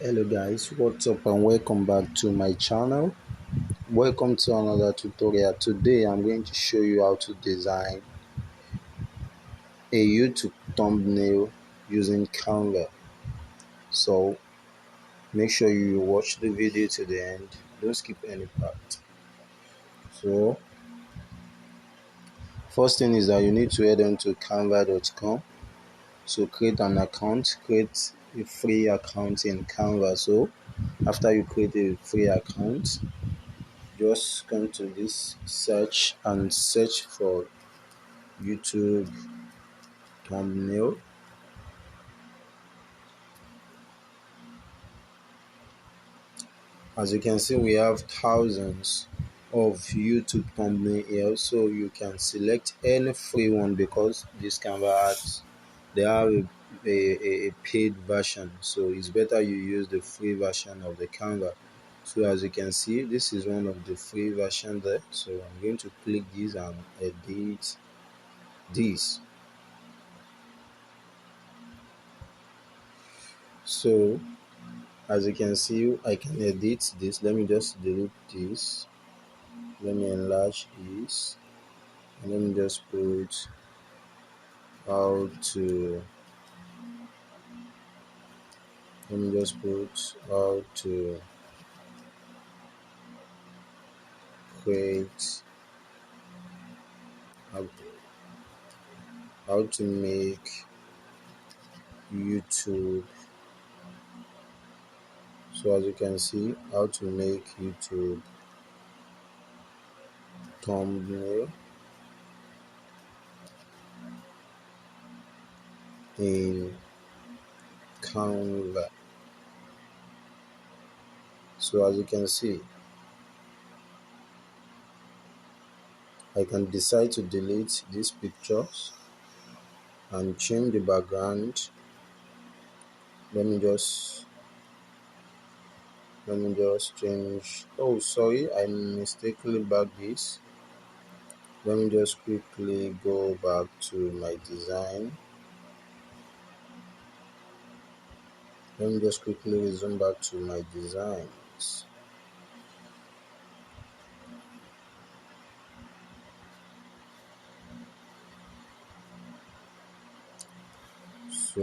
Hello guys, what's up and welcome back to my channel. Welcome to another tutorial. Today I'm going to show you how to design a YouTube thumbnail using Canva. So make sure you watch the video to the end, don't skip any part. So first thing is that you need to head on to canva.com. So create an account, create a free account in Canva. So after you create a free account, just come to this search and search for YouTube thumbnail. As you can see, we have thousands of YouTube thumbnail here, so you can select any free one because this Canva ads, they have a paid version, so it's better you use the free version of the Canva. So as you can see, this is one of the free version there. So I'm going to click this and edit this. So as you can see, I can edit this. Let me just delete this. Let me enlarge this. And let me just put how to. Let me just put how to create. How to make YouTube. So as you can see, how to make YouTube thumbnail in Canva. So as you can see, I can decide to delete these pictures and change the background. Let me just change. Oh, sorry, I mistakenly backed this. Let me just quickly go back to my design. Let me just quickly resume back to my designs. So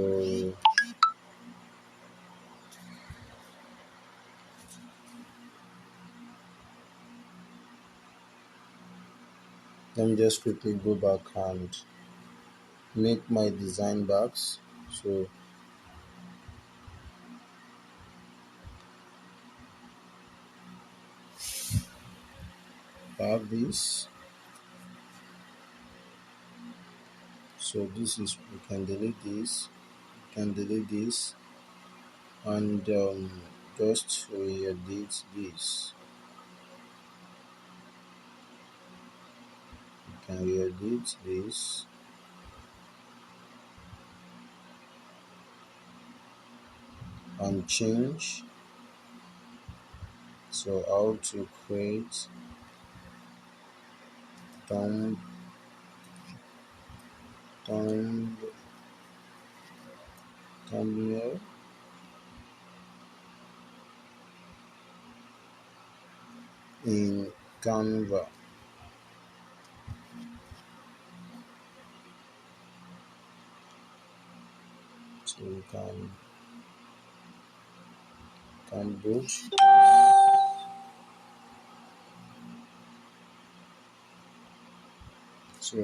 let me just quickly go back and make my design box. So I have this. So this is, we can delete this. We can delete this and just re-edit this. You can re-edit this. And change. So how to create thumbnail in Canva. So you can do. So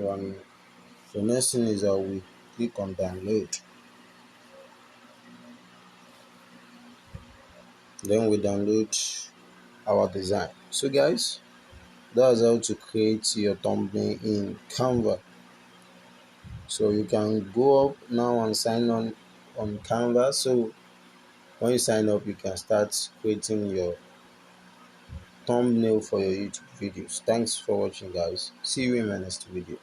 the next thing is that we click on download. Then we download our design. So guys, that's how to create your thumbnail in Canva. So you can go up now and sign on Canva. So when you sign up, you can start creating your thumbnail for your YouTube videos. Thanks for watching, guys. See you in my next video.